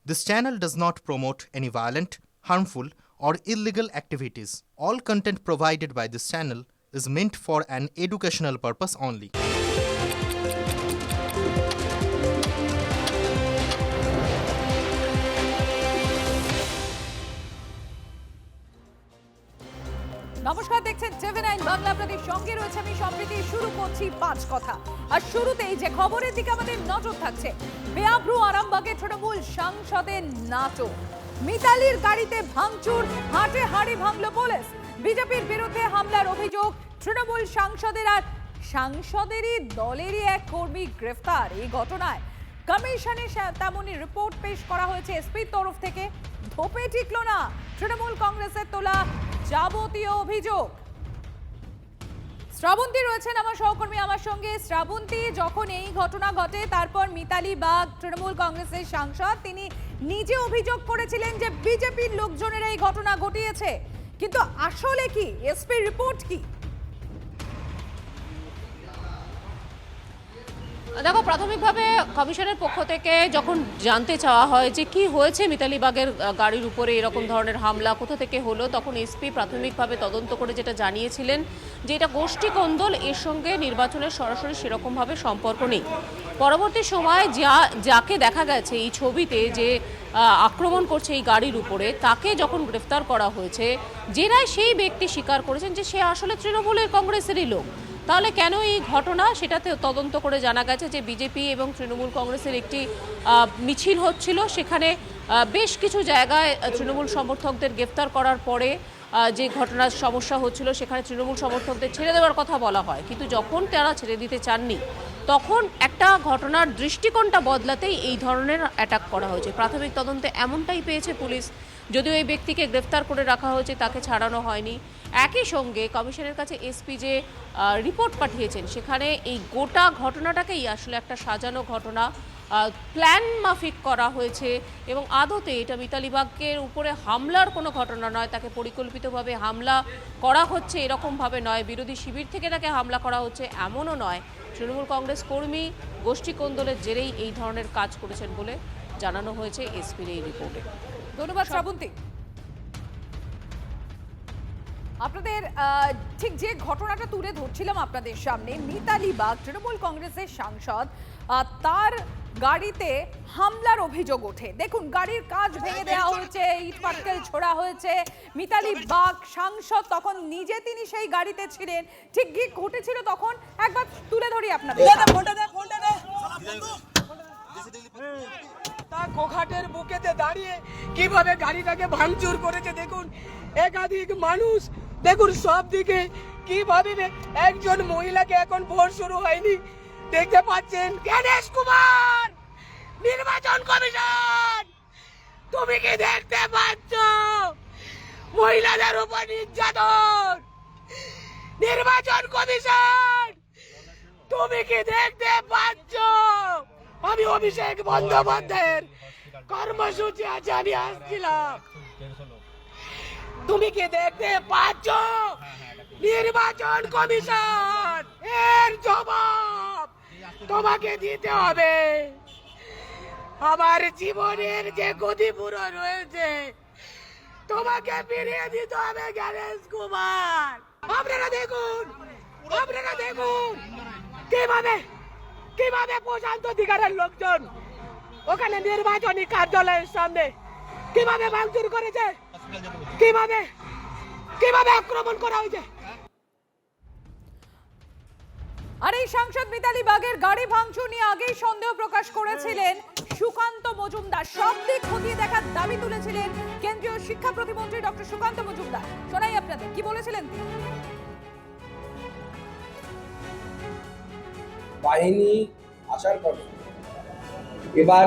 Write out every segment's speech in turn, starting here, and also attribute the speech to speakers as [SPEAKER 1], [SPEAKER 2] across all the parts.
[SPEAKER 1] This channel does not promote any violent, harmful, or illegal activities. All content provided by this channel is meant for an educational purpose only.
[SPEAKER 2] নমস্কার, দেখছেন TV9 Bangla. আপনাদের সঙ্গে রয়েছে আমি সম্প্রীতি। শুরু করছি পাঁচ কথা। আর শুরুতেই যে খবরের দিকে আমাদের নজর থাকছে, বেয়াব্রু আরামবাগে তৃণমূল সাংসদের নাটক। মিতালির গাড়িতে ভাঙচুর, হাটে হাড়ি ভাঙল পুলিশ। বিজেপির বিরুদ্ধে হামলার অভিযোগ। তৃণমূল সাংসদের আর সাংসদেরই দলেরই এক কর্মী গ্রেফতার। এই ঘটনায় কমিশনে তেমনই রিপোর্ট পেশ করা হয়েছে এসপির তরফ থেকে। ধোপে টিকল না তৃণমূল কংগ্রেসের তোলা যাবতীয় অভিযোগ। শ্রাবন্তী রয়েছেন আমার সহকর্মী আমার সঙ্গে। শ্রাবন্তী, যখন এই ঘটনা ঘটে তারপর মিতালি বাগ তৃণমূল কংগ্রেসের সাংসদ তিনি নিজে অভিযোগ করেছিলেন যে বিজেপির লোকজনেরা এই ঘটনা ঘটিয়েছে, কিন্তু আসলে কি এসপির রিপোর্ট কি?
[SPEAKER 3] দেখো, প্রাথমিকভাবে কমিশনের পক্ষ থেকে যখন জানতে চাওয়া হয় যে কি হয়েছে মিতালি বাগের গাড়ির উপরে এরকম ধরনের হামলা কোথা থেকে হলো, তখন এসপি প্রাথমিকভাবে তদন্ত করে যেটা জানিয়েছিলেন যে এটা গোষ্ঠী কোন্দল, এর সঙ্গে নির্বাচনের সরাসরি সেরকমভাবে সম্পর্ক নেই। পরবর্তী সময় যাকে দেখা গেছে এই ছবিতে যে আক্রমণ করছে এই গাড়ির উপরে, তাকে যখন গ্রেফতার করা হয়েছে, জেরায় সেই ব্যক্তি স্বীকার করেছেন যে সে আসলে তৃণমূলের কংগ্রেসেরই লোক। তাহলে কেন এই ঘটনা, সেটাতে তদন্ত করে জানা গেছে যে বিজেপি এবং তৃণমূল কংগ্রেসের একটি মিছিল হচ্ছিল, সেখানে বেশ কিছু জায়গায় তৃণমূল সমর্থকদের গ্রেফতার করার পরে যে ঘটনার সমস্যা হচ্ছিল, সেখানে তৃণমূল সমর্থকদের ছেড়ে দেওয়ার কথা বলা হয়, কিন্তু যখন তারা ছেড়ে দিতে চাননি তখন একটা ঘটনার দৃষ্টিকোণটা বদলাতেই এই ধরনের অ্যাটাক করা হয়েছে। প্রাথমিক তদন্তে এমনটাই পেয়েছে পুলিশ। যদিও এই ব্যক্তিকে গ্রেফতার করে রাখা হয়েছে, তাকে ছাড়ানো হয়নি। একই সঙ্গে কমিশনের কাছে এসপি যে রিপোর্ট পাঠিয়েছেন, সেখানে এই গোটা ঘটনাটাকেই আসলে একটা সাজানো ঘটনা, প্ল্যান মাফিক করা হয়েছে এবং আদতে এটা মিতালি বাগের উপরে হামলার কোনো ঘটনা নয়, তাকে পরিকল্পিতভাবে হামলা করা হচ্ছে এরকমভাবে নয়, বিরোধী শিবির থেকে তাকে হামলা করা হচ্ছে এমনও নয়। তৃণমূল কংগ্রেস কর্মী গোষ্ঠী কোন্দলের জেরেই এই ধরনের কাজ করেছেন বলে জানানো হয়েছে এসপির এই রিপোর্টে।
[SPEAKER 2] ধন্যবাদ শ্রাবন্তী। আপনাদের ঠিক যে ঘটনাটা তুলে ধরছিলাম আপনাদের সামনে, মিতালি বাগ তৃণমূল কংগ্রেসের সাংসদ, তার গাড়িতে হামলার অভিযোগ ওঠে। দেখুন, গাড়ির কাঁচ ভেঙে দেওয়া হয়েছে, ইট পাটকেল ছোড়া হয়েছে। মিতালি বাগ সাংসদ তখন নিজে তিনি সেই গাড়িতে ছিলেন। ঠিক কি ঘটেছিল তখন একবার তুলে ধরি আপনাদের।
[SPEAKER 4] তার গোঘাটের বুকেতে দাঁড়িয়ে কিভাবে গাড়িটাকে ভাঙচুর করেছে দেখুন। একাধিক মানুষ দেখুন, সব দিকে কিভাবে। একজন মহিলাকে এখন ভোট শুরু হয়নি, দেখতে পাচ্ছেন। গণেশ কুমার, নির্বাচন কমিশন, তুমি কি দেখতে পাচ্ছ মহিলাদের উপর নির্যাতন? নির্বাচন কমিশন, তুমি কি দেখতে পাচ্ছ? আমি অভিষেক বন্দ্যোপাধ্যায়ের কর্মসূচি আজ আমি আসছিলাম, তুমি কি দেখতে পাচ্ছ? নির্বাচন কমিশন, এর জবাব তোমাকে দিতে হবে। আমার জীবনের যে ক্ষতিপূরণ রয়েছে তোমাকে ফিরিয়ে দিতে হবে গণেশ কুমার। আপনারা দেখুন কিভাবে প্রশান্ত অধিকারের লোকজন ওখানে নির্বাচনী কার্যালয়ের সামনে কিভাবে ভাঙচুর করেছে, কিভাবে আক্রমণ করা হয়েছে।
[SPEAKER 2] আর এই সাংসদ মিতালি বাগের গাড়ি ভাঙচুর নিয়ে আগেই সন্দেহ প্রকাশ করেছিলেন সুকান্ত মজুমদার। সব দিক খতিয়ে দেখার দাবি তুলেছিলেন কেন্দ্রীয় শিক্ষা প্রতিমন্ত্রী ডক্টর সুকান্ত মজুমদার। শোনাই আপনাদের কি বলেছিলেন তিনি।
[SPEAKER 5] বাহিনী আসার পর এবার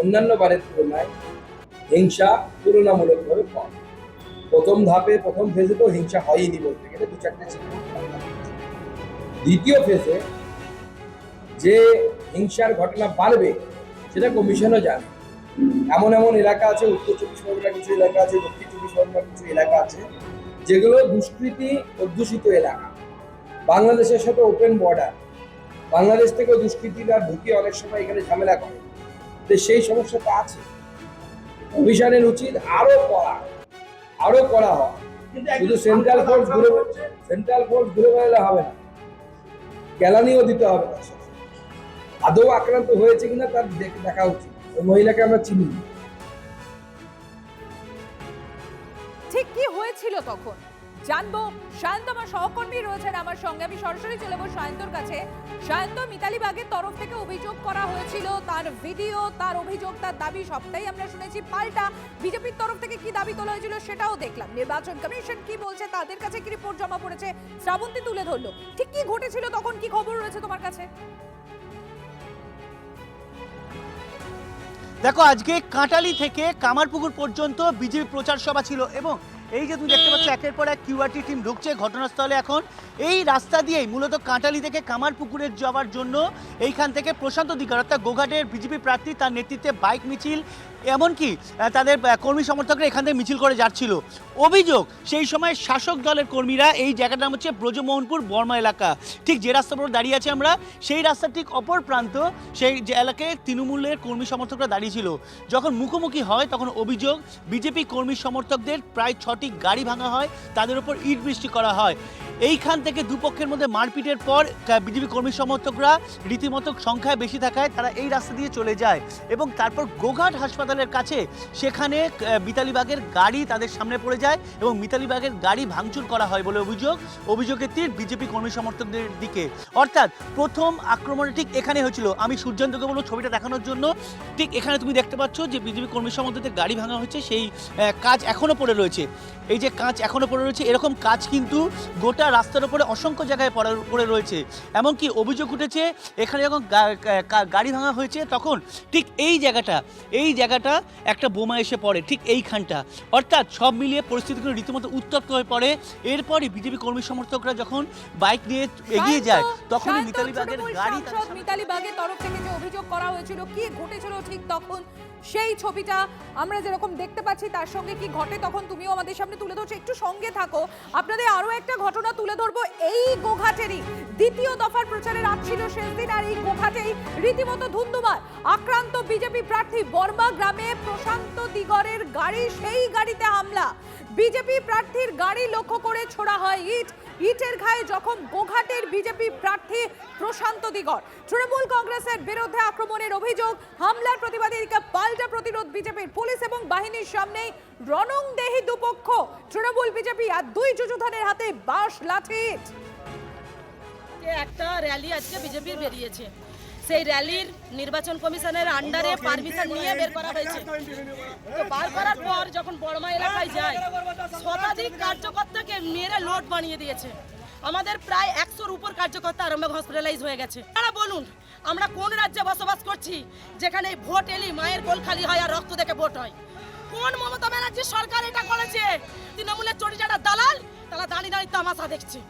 [SPEAKER 5] অন্যান্য বারের তুলনায় হিংসা তুলনামূলকভাবে কম। প্রথম ফেজে তো হিংসা হয়নি, বলতে গেলে 2-4টে ছিল। দ্বিতীয় ফেজে যে হিংসার ঘটনা বাড়বে সেটা কমিশনও জানে। এমন এলাকা আছে, উত্তর 24 পরগনা কিছু এলাকা আছে, দক্ষিণ 24 পরগনা কিছু এলাকা আছে, যেগুলো দুষ্কৃতি অধ্যুষিত এলাকা। বাংলাদেশের সাথে ওপেন বর্ডার, বাংলাদেশ থেকে দুষ্কৃতীরা ঢুকে অনেক সময় এখানে ঝামেলা করে, তো সেই সমস্যাটা আছে। কমিশনের উচিত আরো করা হয়। শুধু সেন্ট্রাল ফোর্স ঘুরে বেড়ালে হবে না, জ্বালানিও দিতে হবে তার সাথে। আদৌ আক্রান্ত হয়েছে কিনা তার দেখা উচিত। ওই মহিলাকে আমরা চিনি।
[SPEAKER 2] ঠিক কি হয়েছিল তখন জানবো। সায়ন্ত আমার সহকর্মী রয়েছেন আমার সঙ্গে, আমি সরাসরি চলে যাবো সায়ন্তর কাছে। সায়ন্ত, মিতালি বাগের তরফ থেকে অভিযোগ করা হয়েছিল, তার ভিডিও, তার অভিযোগ, তার দাবি সবটাই আমরা শুনেছি। পাল্টা বিজেপির তরফ থেকে কি দাবি তোলা হয়েছিল সেটাও দেখলাম। নির্বাচন কমিশন কি বলছে, তাদের কাছে কি রিপোর্ট জমা পড়েছে, শ্রাবন্তী তুলে ধরলো। ঠিক কি ঘটেছিল তখন, কি খবর রয়েছে তোমার কাছে?
[SPEAKER 6] দেখো, আজকে কাঁটালি থেকে কামারপুকুর পর্যন্ত বিজেপি প্রচার সভা ছিল এবং এই যে তুমি দেখতে পাচ্ছ একের পর এক কিউআরটি টিম ঢুকছে ঘটনাস্থলে। এখন এই রাস্তা দিয়েই মূলত কাঁটালি থেকে কামারপুকুরের যাওয়ার জন্য এইখান থেকে প্রশান্ত দিগার অর্থাৎ গোঘাটের বিজেপি প্রার্থী তার নেতৃত্বে বাইক মিছিল, এমনকি তাদের কর্মী সমর্থকরা এখান থেকে মিছিল করে যাচ্ছিল। অভিযোগ, সেই সময় শাসক দলের কর্মীরা, এই জায়গাটার নাম হচ্ছে ব্রজমোহনপুর বর্মা এলাকা, ঠিক যে রাস্তার উপর দাঁড়িয়ে আছে আমরা, সেই রাস্তার ঠিক অপর প্রান্ত সেই যে এলাকায় তৃণমূলের কর্মী সমর্থকরা দাঁড়িয়েছিল। যখন মুখোমুখি হয় তখন অভিযোগ বিজেপি কর্মী সমর্থকদের প্রায় 6টি গাড়ি ভাঙা হয়, তাদের উপর ইট বৃষ্টি করা হয়। এইখান থেকে দুপক্ষের মধ্যে মারপিটের পর বিজেপি কর্মী সমর্থকরা রীতিমতো সংখ্যায় বেশি থাকায় তারা এই রাস্তা দিয়ে চলে যায় এবং তারপর গোঘাট হাসপাতালের কাছে সেখানে মিতালি বাগের গাড়ি তাদের সামনে পড়ে যায় এবং মিতালি বাগের গাড়ি ভাঙচুর করা হয় বলে অভিযোগের তীর বিজেপি কর্মী সমর্থকদের দিকে। অর্থাৎ প্রথম আক্রমণে ঠিক এখানে হয়েছিল। আমি সূর্যান্তকে বলবো ছবিটা দেখানোর জন্য। ঠিক এখানে তুমি দেখতে পাচ্ছ যে বিজেপি কর্মী সমর্থকদের গাড়ি ভাঙা হয়েছে, সেই কাজ এখনো পড়ে রয়েছে। এই যে কাজ এখনো পড়ে রয়েছে, এরকম কাজ কিন্তু গোটা রাস্তার উপরে অসংখ্য জায়গায় পড়ে রয়েছে। এমনকি অভিযোগ উঠেছে এখানে যখন গাড়ি ভাঙা হয়েছে তখন ঠিক এই জায়গাটা একটা বোমা এসে পড়ে ঠিক এইখানটা। অর্থাৎ সব মিলিয়ে পরিস্থিতিগুলো রীতিমতো উত্তপ্ত হয়ে পড়ে। এরপরই বিজেপি কর্মী সমর্থকরা যখন বাইক নিয়ে এগিয়ে যায় তখনই মিতালি বাগের গাড়ি,
[SPEAKER 2] মিতালি বাগের তরফ থেকে যে অভিযোগ করা হয়েছিল, কি ঘটেছিল ঠিক তখন সেই ছবিটা আমরা যেরকম দেখতে পাচ্ছি, তার সঙ্গে কি ঘটে তখন তুমিও আমাদের সামনে তুলে ধরছো। একটু সঙ্গে থাকো, আপনাদের আরো একটা ঘটনা তুলে ধরবো। এই গোঘাটেরই দ্বিতীয় দফার প্রচারের রাত ছিল শেষ দিন, আর এই গোঘাটেই রীতিমতো ধুন্ধুমার। আক্রান্ত বিজেপি প্রার্থী বর্মা গ্রামে প্রশান্ত দিগরের গাড়ি, সেই গাড়িতে হামলা। বিজেপি প্রার্থীর গাড়ি লক্ষ্য করে ছোড়া হয় ইটের ঘায়ে জখম গোঘাটের বিজেপি প্রার্থী প্রশান্ত দিগর। তৃণমূল কংগ্রেসের বিরুদ্ধে আক্রমণের অভিযোগ, হামলার প্রতিবাদে পাল্টা প্রতিরোধ বিজেপির। পুলিশ এবং বাহিনীর সামনেই রণংদেহী দুপক্ষ, তৃণমূল বিজেপি আর দুই যুযুধানের হাতে বাঁশ লাঠি।
[SPEAKER 7] একটা র্যালি আজকে বিজেপির বেরিয়েছে, সেই র্যালির নির্বাচন কমিশনের আন্ডারে পারমিশন নিয়ে বের করা হয়েছে। তো বার করার পর যখন বড়মা এলাকায় যায়, শতাধিক কার্যকর্তাকে মেরে লোড বানিয়ে দিয়েছে। আমাদের প্রায় 100-র উপর কার্যকর্তা আরম্ভ হসপিটালাইজ হয়ে গেছে। আপনারা বলুন, আমরা কোন রাজ্যে বসবাস করছি যেখানে ভোট এলি মায়ের কোল খালি হয় আর রক্ত দেখে ভোট হয়? কোন মমতা ব্যানার্জি সরকার এটা করেছে? তৃণমূলের চটিচাটা দালাল, তারা দাঁড়িয়ে দাঁড়িয়ে তামাশা দেখছে।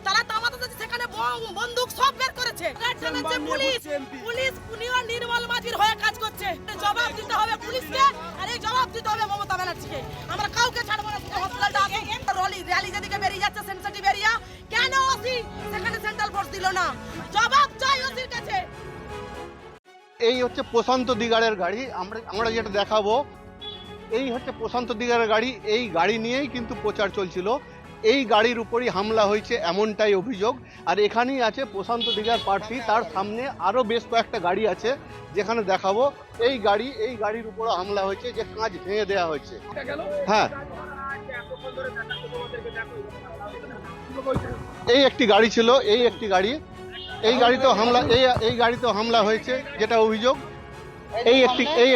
[SPEAKER 7] তারা তামাশা দেখছে, সেখানে বন্দুক সব বের করেছে। পুলিশ নির্মল মাঝির হয়ে কাজ করছে। জবাব দিতে হবে পুলিশকে, আর এই জবাব দিতে হবে মমতা ব্যানার্জিকে। আমরা কাউকে ছাড়বো না। র্যালি যেদিকে বেরিয়ে যাচ্ছে সেন্সিটিভ এরিয়া, কেন ওসি সেখানে সেন্ট্রাল ফোর্স দিল না? জবাব চাই ওসির কাছে।
[SPEAKER 8] এই হচ্ছে প্রশান্ত দিগারের গাড়ি, আমরা যেটা দেখাবো এই হচ্ছে প্রশান্ত দিগারের গাড়ি। এই গাড়ি নিয়েই কিন্তু প্রচার চলছিল। এই গাড়ির উপরই হামলা হয়েছে এমনটাই অভিযোগ। আর এখানেই আছে প্রশান্ত দিগার প্রার্থী, তার সামনে আরও বেশ কয়েকটা গাড়ি আছে যেখানে দেখাবো। এই গাড়ির উপরও হামলা হয়েছে, যে কাঁচ ভেঙে দেওয়া হয়েছে। হ্যাঁ, এই একটি গাড়ি ছিল, এই গাড়িতেও হামলা হয়েছে যেটা অভিযোগ। এই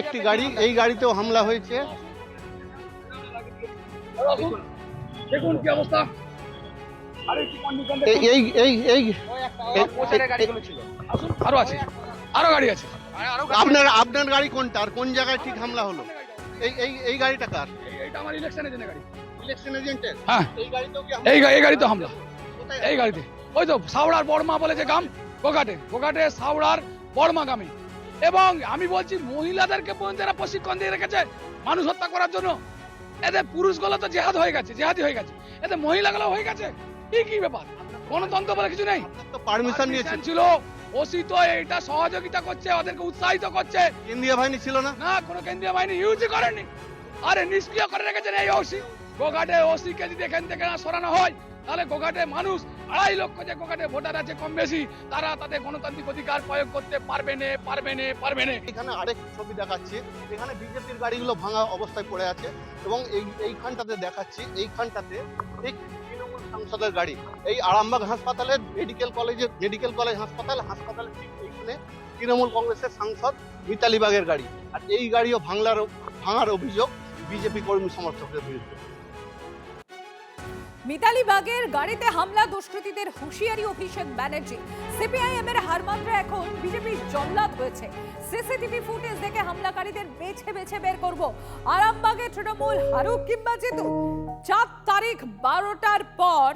[SPEAKER 8] একটি গাড়ি, এই গাড়িতেও হামলা হয়েছে।
[SPEAKER 5] দেখুন কি অবস্থা। আরো আছে, আরো গাড়ি আছে।
[SPEAKER 8] আপনার গাড়ি কোনটা আর কোন জায়গায় ঠিক হামলা হলো? এই গাড়িটা কার?
[SPEAKER 5] এটা আমার ইলেকশন এজেন্টের গাড়ি।
[SPEAKER 8] ইলেকশন এজেন্টের?
[SPEAKER 5] হ্যাঁ,
[SPEAKER 8] এই গাড়িতেও কি
[SPEAKER 5] এই গাড়িতে হামলা। এই গাড়িতে ওই তো সাউড়ার বর্মা বলে যে গ্রাম, গোঘাটে সাউড়ার বর্মা গ্রামে। এবং আমি বলছি মহিলাদেরকে যারা প্রশিক্ষণ দিয়ে রেখেছে মানুষ হত্যা করার জন্য, এদের পুরুষগুলো তো জেহাদি হয়ে গেছে, এদের মহিলাগুলো হয়ে গেছে। কি ব্যাপার? গণতন্ত্র বলে কিছু নেই।
[SPEAKER 8] পারমিশন
[SPEAKER 5] ছিল, ওসি তো এটা সহযোগিতা করছে, ওদেরকে উৎসাহিত করছে।
[SPEAKER 8] কেন্দ্রীয় বাহিনী ছিল না?
[SPEAKER 5] না, কোনো কেন্দ্রীয় বাহিনী ইউজই করেনি।
[SPEAKER 9] আরে নিষ্ক্রিয় করে রেখেছেন এই ওসি। গোঘাটে ওসি কে যদি এখান থেকে না সরানো হয় তাহলে গোঘাটে মানুষ 2.5 লক্ষ যে গোঘাটে ভোটার আছে কম বেশি, তারা তাদের গণতান্ত্রিক অধিকার প্রয়োগ করতে পারবে না।
[SPEAKER 8] এখানে আরেক ছবি দেখাচ্ছি, এখানে বিজেপির গাড়িগুলো ভাঙা অবস্থায় পড়ে আছে এবং এইখানটাতে দেখাচ্ছি, এইখানটাতে ঠিক তৃণমূল সাংসদের গাড়ি, এই আরামবাগ হাসপাতালের মেডিকেল কলেজ হাসপাতালের ঠিক এইখানে তৃণমূল কংগ্রেসের সাংসদ মিতালি বাগের গাড়ি, আর এই গাড়িও ভাঙার অভিযোগ বিজেপি কর্মী সমর্থকদের বিরুদ্ধে।
[SPEAKER 2] মিতালি বাগের গাড়িতে হামলা দুষ্কৃতীদের হুঁশিয়ারি অভিষেক ব্যানার্জি। সিপিআইএম এর হারমাত্রা এখন বিজেপির জল্লাদ হয়েছে। সিসিটিভি ফুটেজ দেখে হামলাকারীদের বেছে বেছে বের করব। আরামবাগে তৃণমূল হারুক কিংবা জিতু, 4 তারিখ 12টার পর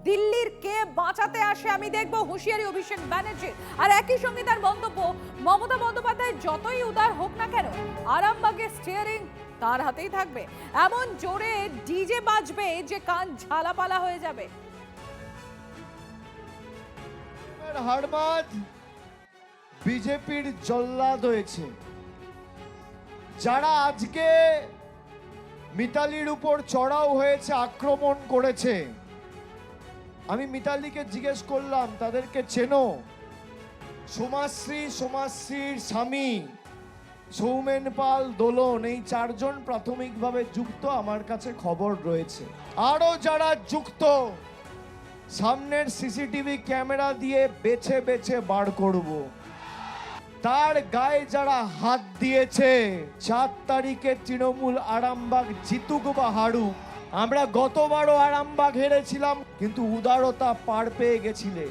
[SPEAKER 2] দিল্লির কে বাঁচাতে আসে আমি দেখব, হুঁশিয়ারি অভিষেক ব্যানার্জি। আর একই সঙ্গে তার মন্তব্য, মমতা বন্দ্যোপাধ্যায় যতই উদার হোক না কেন, আরামবাগের স্টিয়ারিং তার হাতেই থাকবে। এমন জোরে ডিজে বাজবে যে কান ঝালাপালা হয়ে যাবে।
[SPEAKER 10] হারমাদ বিজেপির জল্লাদ হয়েছে। যারা আজকে মিতালির উপর চড়াও হয়েছে, আক্রমণ করেছে, আমি মিতালিকে জিজ্ঞেস করলাম তাদেরকে চেনো? সোমাশ্রীর স্বামী সৌমেন পাল, দোলন, এই 4 জন প্রাথমিকভাবে যুক্ত আমার কাছে খবর রয়েছে। আরো যারা যুক্ত সামনের সিসিটিভি ক্যামেরা দিয়ে বেছে বেছে বার করব। তার গায়ে যারা হাত দিয়েছে, 4 তারিখে তৃণমূল আরামবাগ জিতুক বা হারুক, আমরা গতবারও আরামবাগ হেরেছিলাম কিন্তু উদারতা পার পেয়ে গেছিলে।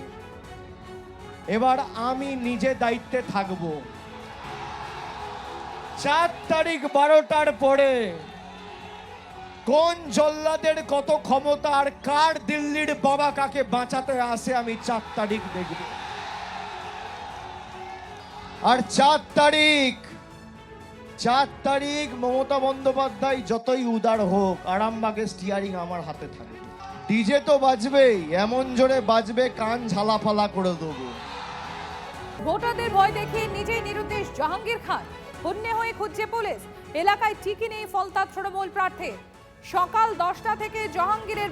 [SPEAKER 10] এবার আমি নিজে দায়িত্বে থাকব। 4 তারিখ 12টার পরে কোন জল্লাদের কত ক্ষমতা আর কার দিল্লির বাবা কাকে বাঁচাতে আসে আমি 4 তারিখ দেখব। আর 4 তারিখ মমতা বন্দ্যোপাধ্যায় যতই উদার হোক, আরামবাগের স্টিয়ারিং আমার হাতে থাকবে। ডিজে তো বাজবেই, এমন জোরে বাজবে কান ঝালাফালা করে দেবো।
[SPEAKER 2] ভোটারদের ভয় দেখিয়ে নিজেই নিরুদ্দেশ জাহাঙ্গীর খান, হন্যে হয়ে খুঁজছে পুলিশ। এলাকায় ঠিকই নেই ফলতা তৃণমূল প্রার্থী। সকাল 10টা থেকে জাহাঙ্গীরের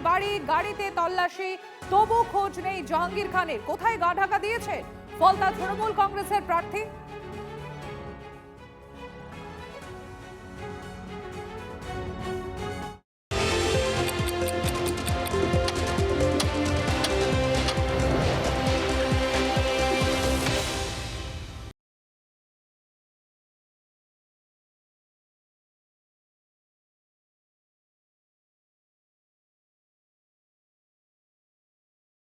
[SPEAKER 2] গাড়িতে তল্লাশি, তবু খোঁজ নেই জাহাঙ্গীর খানের। কোথায় গা ঢাকা দিয়েছে ফলতা তৃণমূল কংগ্রেসের প্রার্থী?